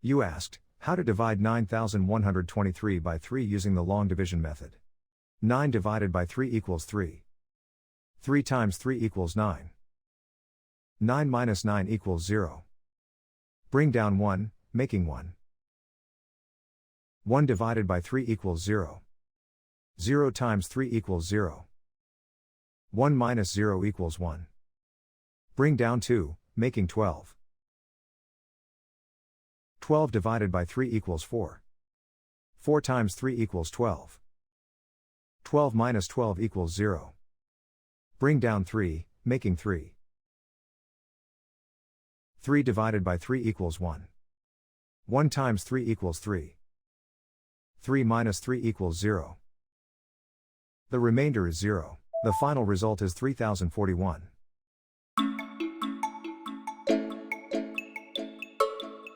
You asked, how to divide 9123 by 3 using the long division method. 9 divided by 3 equals 3. 3 times 3 equals 9. 9 minus 9 equals 0. Bring down 1, making 1. 1 divided by 3 equals 0. 0 times 3 equals 0. 1 minus 0 equals 1. Bring down 2, making 12. 12 divided by 3 equals 4. 4 times 3 equals 12. 12 minus 12 equals 0. Bring down 3, making 3. 3 divided by 3 equals 1. 1 times 3 equals 3. 3 minus 3 equals 0. The remainder is 0. The final result is 3041.